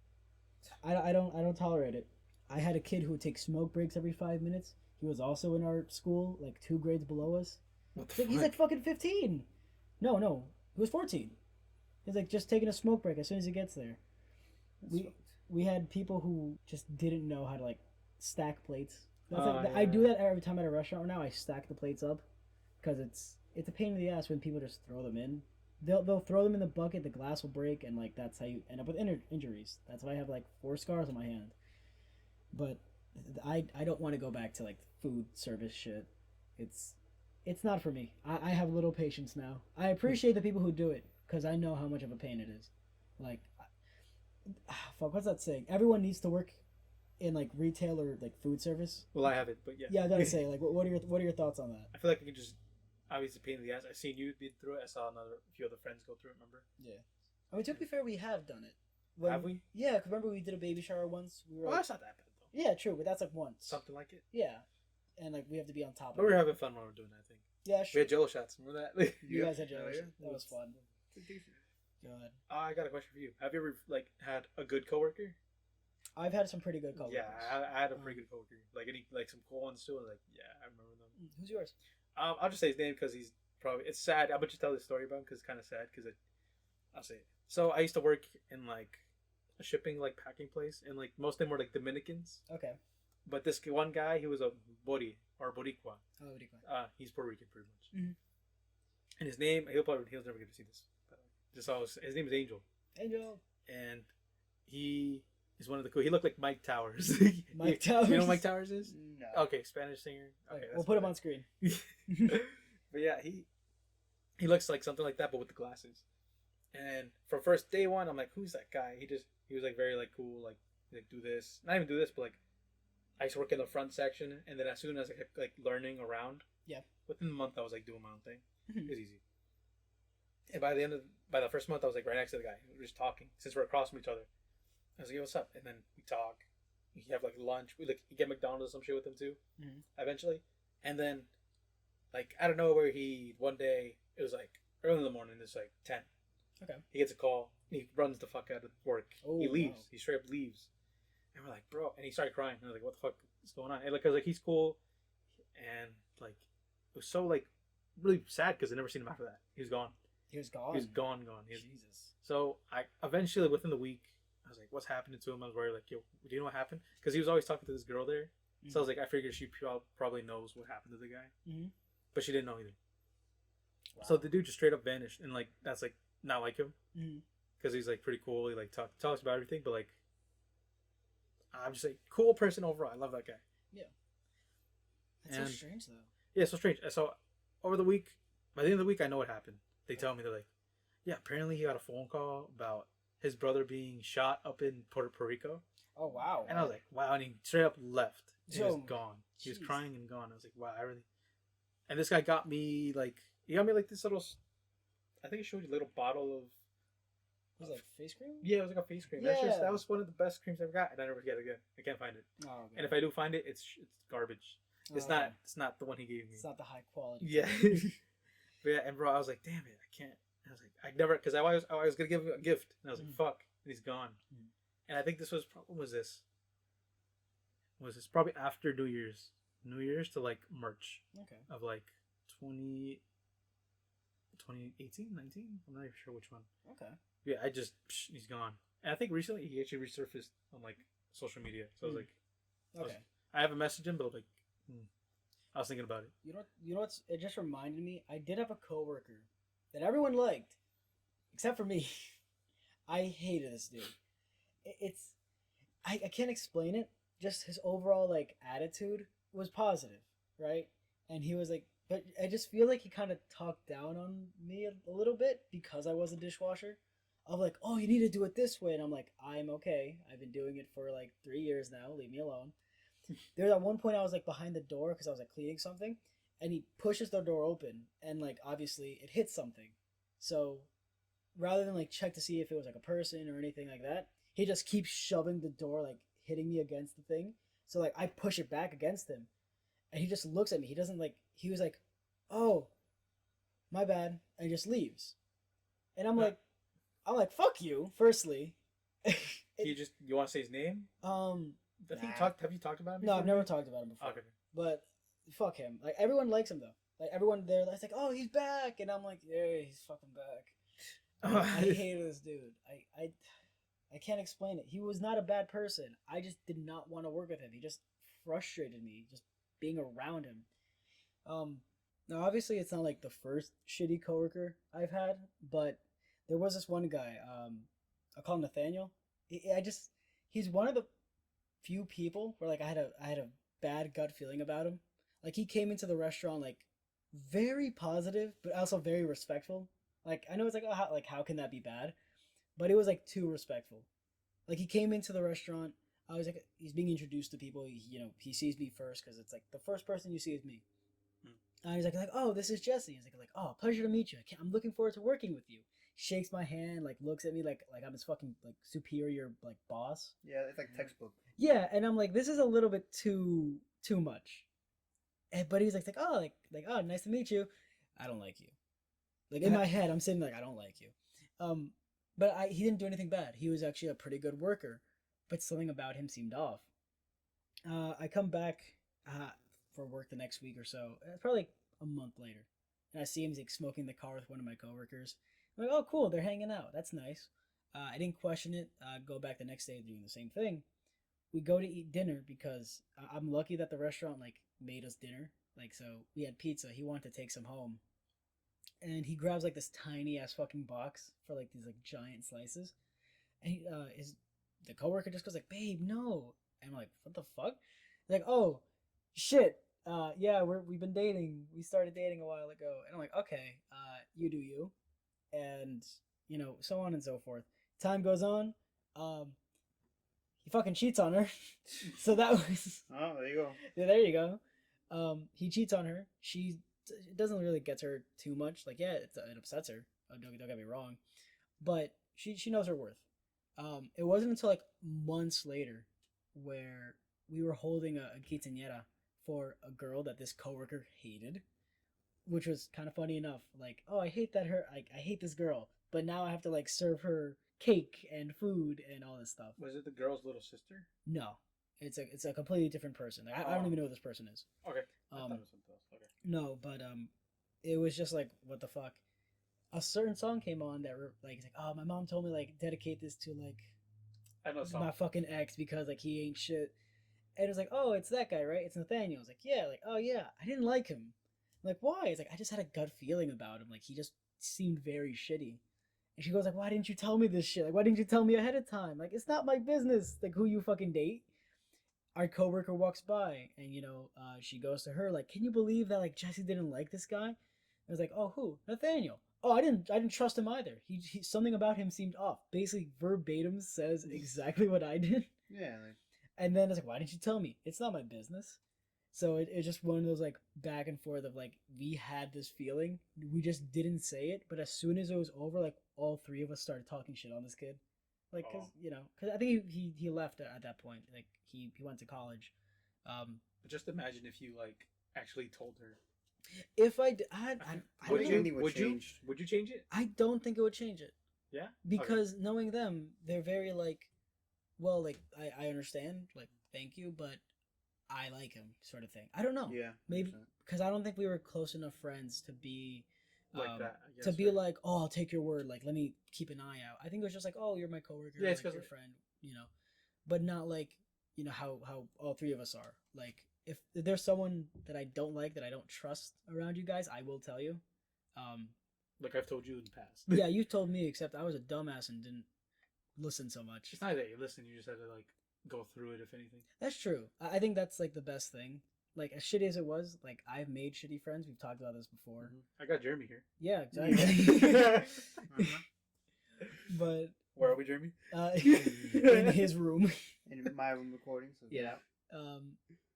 I don't tolerate it. I had a kid who would take smoke breaks every 5 minutes. He was also in our school, like 2 grades below us. What the He's like fucking 15. No, he was 14. He's like just taking a smoke break as soon as he gets there. We had people who just didn't know how to like stack plates. I do that every time at a restaurant now. I stack the plates up because it's a pain in the ass when people just throw them in. They'll throw them in the bucket, the glass will break, and like that's how you end up with injuries. That's why I have like 4 scars on my hand. But I don't want to go back to like food service shit. It's not for me. I have little patience now. I appreciate the people who do it because I know how much of a pain it is. Like, fuck, what's that saying? Everyone needs to work in like retail or like food service. Well, I haven't, but yeah. Yeah, I gotta say, like, what are your thoughts on that? I feel like I could just obviously pain in the ass. I seen you been through it. I saw a few other friends go through it. Remember? Yeah. I mean, to be fair, we have done it. Have we? Yeah, 'cause remember we did a baby shower once. We were Well, like, that's not that bad though. yeah, true, but that's like once. Something like it. Yeah, and like we have to be on top But of we it. were having fun while we were doing that. I think Yeah, we sure. had Jello shots. Remember that? You guys had Oh, jelly. yeah? That was fun. God. I got a question for you. Have you ever like had a good coworker? I've had some pretty good coworkers. Yeah, I had a pretty good coworker. Like some cool ones too. Like, yeah, I remember them. Who's yours? I'll just say his name because he's probably. It's sad. I'll just tell the story about him because it's kind of sad. Because I'll say it. So I used to work in like a shipping like packing place, and like most of them were like Dominicans. Okay. But this one guy, he was a Bori or Boricua. Oh, what do you He's Puerto Rican pretty much. Mhm. And his name, he'll never get to see this. His name is Angel, Angel. and he is one of the cool. He looked like Mike Towers. Mike Towers. You know who Mike Towers is? No. Okay, Spanish singer. Okay, We'll put him on screen. But yeah, he looks like something like that, but with the glasses. And for first day one, I'm like, who's that guy? He was like very like cool, like do this, not even do this, but like I used to work in the front section, and then as soon as I kept like learning around, Yeah. within the month I was like doing my own thing. Mhm. It was easy. And by the first month, I was like right next to the guy. We were just talking since we're across from each other. I was like, "Yo, what's up?" And then we talk. We have like lunch. We like get McDonald's or some shit with him too. Mhm. Eventually, and then like I don't know where one day it was like early in the morning. It's like 10. Okay. He gets a call. And he runs the fuck out of work. Oh, he leaves. wow. He straight up leaves. And we're like, bro. And he started crying. And I was like, what the fuck is going on? And like, cause like he's cool, and like it was so like really sad because I never seen him after that. He was gone. He was gone. He was gone. Jesus. So I eventually within the week I was like, what's happening to him? I was worried like, yo, do you know what happened? Because he was always talking to this girl there. So I was like, I figured she probably knows what happened to the guy, but she didn't know either. Wow. So the dude just straight up vanished, and like that's like not like him Mhm. because he's like pretty cool. He like talks about everything, but like I'm just like cool person overall. I love that guy. That's so And- strange though. Yeah, so strange. So over the week, by the end of the week, I know what happened. They tell me they're like, yeah, apparently he got a phone call about his brother being shot up in Puerto Rico, Oh wow. and I was like, wow, and he straight up left. He was So, gone. He was jeez. crying and gone. I was like, wow, I really. And this guy got me like he got me like this little. I think he showed you a little bottle of. Was it like face cream? Yeah, it was like a face cream. Yeah. That was one of the best creams I ever got, and I never get it again. I can't find it. Oh, okay. And if I do find it, it's garbage. It's Oh, not. okay. It's not the one he gave me. It's not the high quality. Yeah. But yeah, and bro, I was like, damn it, I can't. I was like, I never, because I was gonna give him a gift, and I was like, fuck, and he's gone. And I think this was what was this? Was this probably after New Year's to like March Okay. of like 2018, 19? I'm not even sure which one. Okay. Yeah, he's gone. And I think recently he actually resurfaced on like social media. So I was like, Okay. I haven't messaged him, but like, I was thinking about it. You know what's? It just reminded me. I did have a coworker that everyone liked, except for me. I hated this dude. I can't explain it. Just his overall like attitude was positive, right? And he was like, but I just feel like he kind of talked down on me a little bit because I was a dishwasher. Of like, oh, you need to do it this way, and I'm like, I'm okay. I've been doing it for like 3 years now. Leave me alone. There's at one point I was like behind the door because I was like cleaning something, and he pushes the door open, and like obviously it hits something. So rather than like check to see if it was like a person or anything like that, he just keeps shoving the door, like hitting me against the thing. So like I push it back against him, and he just looks at me. He doesn't like. He was like, "Oh, my bad," and just leaves. And I'm like, "Fuck you." Firstly, You want to say his name? Have you talked about him before? No, I've never talked about him before. Okay. But fuck him. Like everyone likes him though. Like everyone there, it's like, "Oh, he's back," and I'm like, "Yeah, he's fucking back." I hated this dude. I can't explain it. He was not a bad person. I just did not want to work with him. He just frustrated me just being around him. Now obviously it's not like the first shitty coworker I've had, but there was this one guy. I call him Nathaniel. He's one of the few people where like I had a bad gut feeling about him. Like he came into the restaurant like very positive, but also very respectful. Like I know it's like, oh, how can that be bad? But it was like too respectful. Like he came into the restaurant. I was like, he's being introduced to people. He sees me first because it's like the first person you see is me. And he's like, oh, this is Jesse. He's like, oh, pleasure to meet you. I'm looking forward to working with you. Shakes my hand, like looks at me like I'm his fucking like superior like boss. Yeah, it's like textbook. Yeah, and I'm like, this is a little bit too much. But he's like oh, oh, nice to meet you. I don't like you. Like in my head, I'm sitting like, I don't like you. But he didn't do anything bad. He was actually a pretty good worker, but something about him seemed off. I come back for work the next week or so. Probably like a month later, and I see him like smoking in the car with one of my coworkers. I'm like, oh, cool, they're hanging out. That's nice. I didn't question it. Go back the next day doing the same thing. We go to eat dinner because I'm lucky that the restaurant like made us dinner. Like, so we had pizza. He wanted to take some home. And he grabs like this tiny ass fucking box for like these like giant slices. And the coworker just goes like, babe, no. And I'm like, what the fuck? He's like, oh, shit. Yeah, we've been dating. We started dating a while ago. And I'm like, okay, you do you. And, so on and so forth. Time goes on. He fucking cheats on her. So that was... Oh, there you go. Yeah, there you go. He cheats on her. It doesn't really get to her too much. Like, yeah, it upsets her. Don't get me wrong. But she knows her worth. It wasn't until like months later where we were holding a quinceañera for a girl that this coworker hated, which was kind of funny enough. Like, oh, I hate I hate this girl, but now I have to like serve her cake and food and all this stuff. Was it the girl's little sister? No, it's a completely different person. I don't even know who this person is. Okay. I thought it was something else. Okay. No, but it was just like, what the fuck. A certain song came on that were like, it's like, oh, my mom told me like dedicate this to like I know my fucking ex because like he ain't shit. And it was like, oh, it's that guy, right? It's Nathaniel. I was like, yeah, like, oh yeah, I didn't like him. I'm like, why? It's like, I just had a gut feeling about him. Like, he just seemed very shitty. And she goes like, why didn't you tell me this shit? Like, why didn't you tell me ahead of time? Like, it's not my business, like, who you fucking date. our coworker walks by, and she goes to her like, "Can you believe that like Jesse didn't like this guy?" I was like, "Oh, who? Nathaniel." Oh, I didn't trust him either. He something about him seemed off. Basically, verbatim says exactly what I did. Yeah, like, And then it's like, why didn't you tell me? It's not my business. So it's just one of those like back and forth of like we had this feeling, we just didn't say it, but as soon as it was over, like all three of us started talking shit on this kid, like because I think he left at that point, like he went to college. But just imagine if you like actually told her. If I did, I Would don't know. you? Would you? Would you change it? I don't think it would change it Yeah. because knowing them, they're very like, well, like I understand, like thank you, but I like him, sort of thing. I don't know. yeah, Maybe 100%. because I don't think we were close enough friends to be Like that. I guess, to be right? like, oh, I'll take your word. Like, let me keep an eye out. I think it was just like, oh, you're my coworker, Yeah, it's like, 'cause your friend, but not like how all three of us are. Like, if there's someone that I don't like, that I don't trust around you guys, I will tell you. Like I've told you in the past. Yeah, you told me, except I was a dumbass and didn't listen so much. It's not that you listen. You just had to like go through it, if anything. That's true. I think that's like the best thing. Like as shitty as it was, like I've made shitty friends. We've talked about this before. I got Jeremy here. Yeah, exactly. But Where are we, Jeremy? in his room. In my room recording. So Yeah.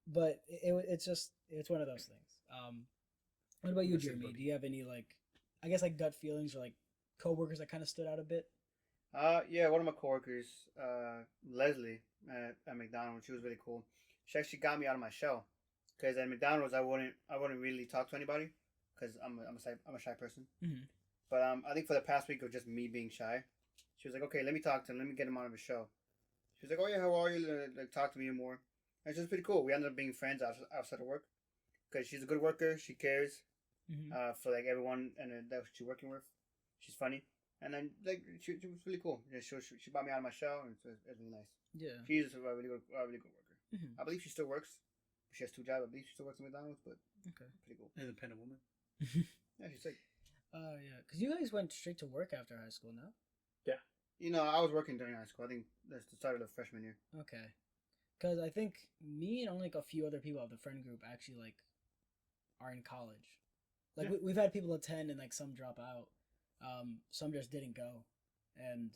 But it's one of those things. What about you, Listen, Jeremy? buddy. Do you have any like, I guess like gut feelings or like coworkers that kind of stood out a bit? Yeah, one of my coworkers, Leslie at McDonald's, she was really cool. She actually got me out of my shell, because at McDonald's I wouldn't really talk to anybody, because I'm a shy person. Mm-hmm. But I think for the past week of just me being shy, she was like, okay, let me talk to him, let me get him out of his shell. She was like, oh yeah, how are you? Like talk to me more. And it's just pretty cool. We ended up being friends outside of work, because she's a good worker. She cares for like everyone and that she's working with. She's funny. And then like she was really cool. Yeah, she brought me out of my shell, and it was really nice. Yeah. She's a really good worker. Mm-hmm. I believe she still works. She has 2 jobs. I believe she still works at McDonald's, but Okay. pretty cool. Independent woman. Yeah, she's like, Yeah, because you guys went straight to work after high school, no? I was working during high school. I think that's the start of the freshman year. Okay. Because I think me and only like a few other people of the friend group actually like are in college. Like Yeah. we've had people attend and like some drop out. Some just didn't go, and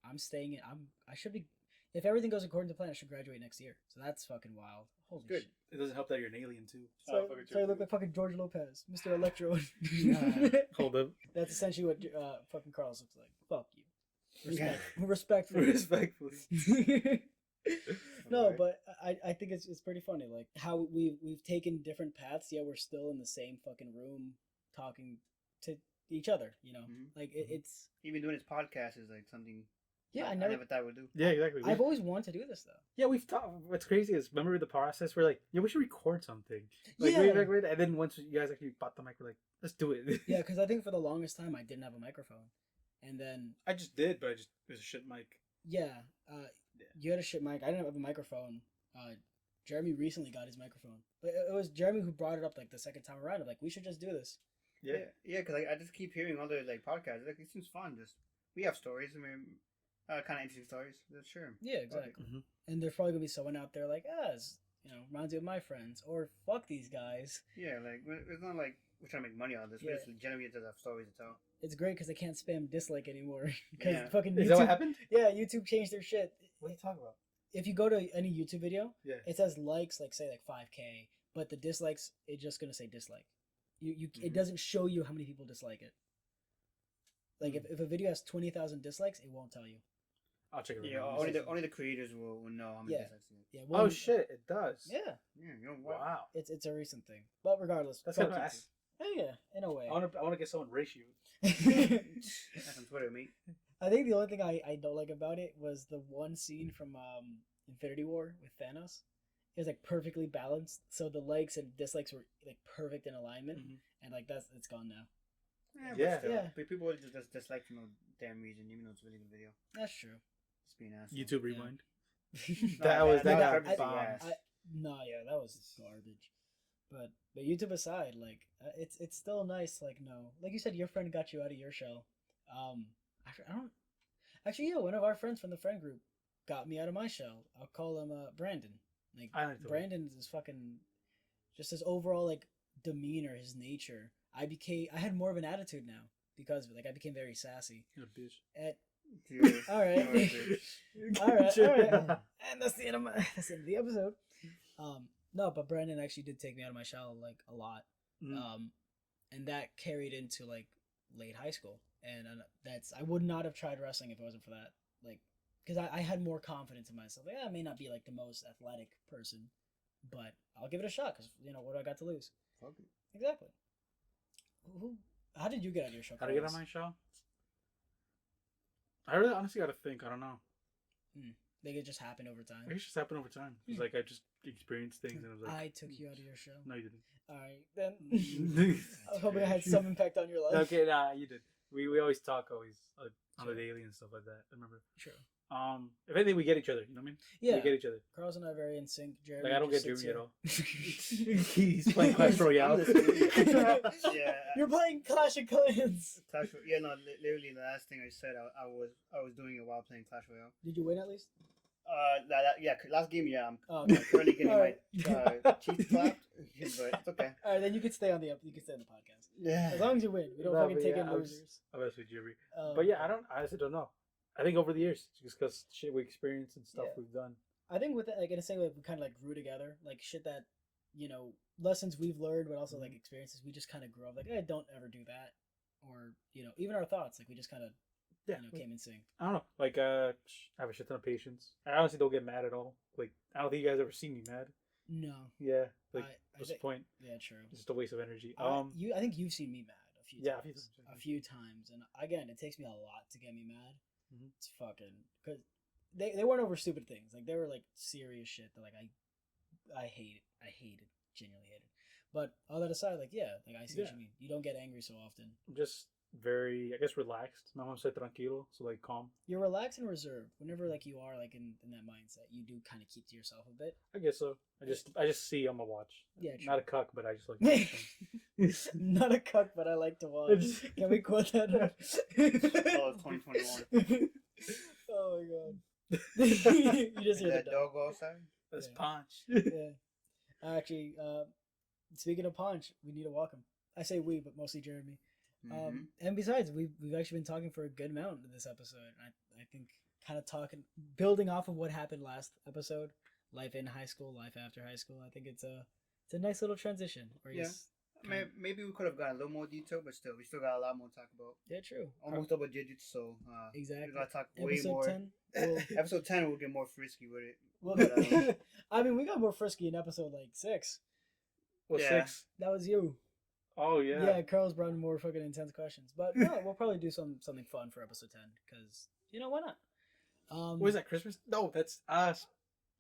I'm staying. I should be. If everything goes according to plan, I should graduate next year. So that's fucking wild. Holy Good. shit! It doesn't help that you're an alien too. So I look like fucking George Lopez, Mr. Electro. Hold up. That's essentially what fucking Carlos looks like. Fuck you. Yeah. Respectfully. Respectfully. No, Alright. but I think it's pretty funny, like how we've taken different paths, yet we're still in the same fucking room talking to each other. Mhm. Like it's Even doing this podcast is like something. yeah. I I never. never thought I would do. Yeah, exactly. I've always wanted to do this though. Yeah, we've thought. What's crazy is, remember the process? We're like, yeah, we should record something. Like, Yeah. and then once you guys actually bought the mic, we're like, let's do it. Yeah, because I think for the longest time I didn't have a microphone, and then I just did, but it was a shit mic. yeah, you had a shit mic. I didn't have a microphone. Jeremy recently got his microphone, but it was Jeremy who brought it up like the second time around. Of like, we should just do this. Yeah, because I just keep hearing other like podcasts. Like it seems fun. Just we have stories. I mean, kind of interesting stories. Sure. Yeah, exactly. Mhm. And there's probably gonna be someone out there like, it's, reminds me of my friends, or fuck these guys. Yeah, like it's not like we're trying to make money out of this. Yeah. We just legitimately just have stories to tell. It's great because they can't spam dislike anymore. Because Yeah. fucking Is that what YouTube, happened? yeah, YouTube changed their shit. What are you talking about? If you go to any YouTube video, Yeah. it says likes, like say like 5K, but the dislikes, it's just gonna say dislike. It Mhm. doesn't show you how many people dislike it. Like if a video has 20,000 dislikes, it won't tell you. I'll check it. Yeah, now. only the creators will know how many Yeah. dislikes you get. Yeah. Oh shit! It does. Yeah, Yeah, you know what? Wow. it's a recent thing, but regardless, That's fuck kind of YouTube. nice. Yeah, in a way. I want to get someone ratio. That's on Twitter, mate. I think the only thing I don't like about it was the one scene from Infinity War with Thanos. It was like perfectly balanced, so the likes and dislikes were like perfect in alignment, Mhm. and like it's gone now. Yeah. But still, Yeah. people will just dislike for no damn reason, even though it's a really good video. That's true. Just being ass. YouTube Yeah. Rewind. No, That was that that was bomb. ass. No, yeah, that was garbage. But YouTube aside, like it's still nice. Like like you said, your friend got you out of your shell. I don't actually. Yeah, one of our friends from the friend group got me out of my shell. I'll call him Brandon. Like I like the way. Brandon's is fucking just his overall like demeanor, his nature. I had more of an attitude now because of it. Like I became very sassy. You're a bitch. Dude. All right. all right. And that's the end of the episode. No, but Brandon actually did take me out of my shell like a lot. Mm. And that carried into like late high school. And I would not have tried wrestling if it wasn't for that. Like, because I had more confidence in myself. Like, I may not be like the most athletic person, but I'll give it a shot because what do I got to lose? Fuck it. Exactly. How did you get out of your show? How to get on my show? I really honestly got to think. I don't know. Like it just happened over time. It just happened over time. It's like I just experienced things and I was like, I took you out of your show. No, you didn't. All right, then. I was hoping I had some impact on your life. Okay, nah, you did. We always talk on the daily and stuff like that. I remember. Sure. If anything, we get each other. You know what I mean? Yeah. We get each other. Carl's and I are very in sync. Jeremy Like I don't get just Jeremy sits at here. all. He's playing Clash Royale. Yeah. You're playing Clash of Clans. Yeah, no, literally the last thing I said, I was doing it while playing Clash Royale. Did you win at least? Last game, yeah. I'm Okay. currently getting Alright. my cheeks clapped, but it's okay. All right, then you could stay on the podcast. Yeah. As long as you win, we don't No, fucking but take yeah, in I was- losers. I was with Jeremy. Um, But yeah, I honestly don't know. I think over the years, just because shit we experienced and stuff Yeah. we've done. I think with it, like in the same way, we kind of like grew together, like shit that lessons we've learned, but also like experiences we just kind of grew up. Like, hey, don't ever do that, or even our thoughts, like we just kind of came in sync. I don't know. Like, I have a shit ton of patience. I honestly don't get mad at all. Like, I don't think you guys ever seen me mad. No. Yeah. Like, I what's the think- point? Yeah, true. It's just a waste of energy. I think you've seen me mad a few Yeah, times. a A few times, and again, it takes me a lot to get me mad. Mhm. It's fucking because they weren't over stupid things. Like they were like serious shit that like I hated, genuinely hated. But all that aside, like like I see what you mean. You don't get angry so often. I'm just very, I guess, relaxed. My mom said tranquilo, so like calm. You're relaxed and reserved. Whenever like you are like in that mindset, you do kind of keep to yourself a bit. I guess so. I just see on my watch. Yeah, true. Not a cuck, but I just like to watch them. Not a cuck, but I like to watch. Can we quote that? Oh, 2021. Oh my god. You just hear That the dog outside? That's Yeah. punch. Yeah. Actually, speaking of Punch, we need to walk him. I say we, but mostly Jeremy. Mhm. And besides, we've actually been talking for a good amount in this episode. I think kind of building off of what happened last episode, life in high school, life after high school. I think it's a nice little transition. Yeah. Maybe we could have gotten a little more detail, but still, we still got a lot more to talk about. Yeah, true. Almost double digits, so Exactly. we gotta talk way Episode more. 10. We'll, Episode 10, we'll get more frisky with it. we'll, I mean, we got more frisky in episode like 6. Well, Yeah. 6. That was you. Oh yeah. Yeah, Carl's brought in more fucking intense questions. But no, we'll probably do something fun for episode 10 because why not? What is that? Christmas? No, that's us.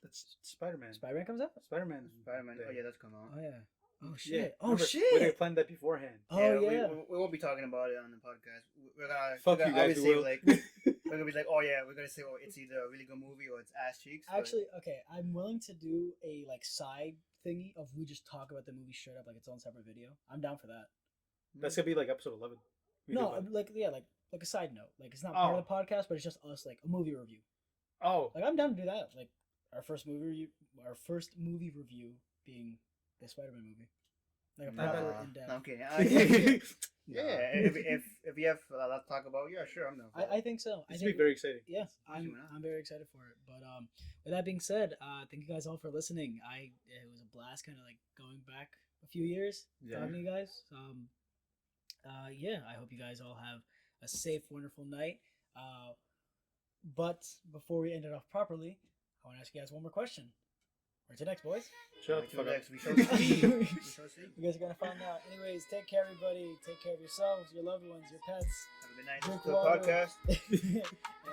That's Spider-Man. Spider-Man comes out? Spider-Man. Spider-Man. Oh, yeah, that's coming out. Oh yeah. Oh Yeah. shit. Oh Remember, shit. We didn't plan that beforehand. Oh yeah. We won't be talking about it on the podcast. We're gonna Fuck we're you gonna guys, obviously, we will. like we're gonna be like, oh yeah, we're gonna say, oh, it's either a really good movie or it's ass cheeks. but- Actually, okay, I'm willing to do a like side thingy of we just talk about the movie straight up like its own separate video. I'm down for that. That's gonna be like episode 11. We No, do like a side note. Like it's not part Oh. of the podcast, but it's just us like a movie review. that. Oh, Like I'm down to do that. Like our first movie review being the Spider-Man movie. Like a proper in depth. No, I'm kidding. Yeah, if you have a lot to talk about, yeah, sure, I'm down. for I think so. I it's gonna think be very exciting. yeah, Easy one, huh? I'm very excited for it. But with that being said, thank you guys all for listening. It was a blast, kind of like going back a few years Yeah. talking to you guys. Yeah, I hope you guys all have a safe, wonderful night. But before we end it off properly, I want to ask you guys one more question. Where's it next, boys? Shut Wait the till fuck up. next. We shall see. We shall see. You guys are gonna find out. Anyways, take care, everybody. Take care of yourselves, your loved ones, your pets. Have a good night. Drink To the water. podcast.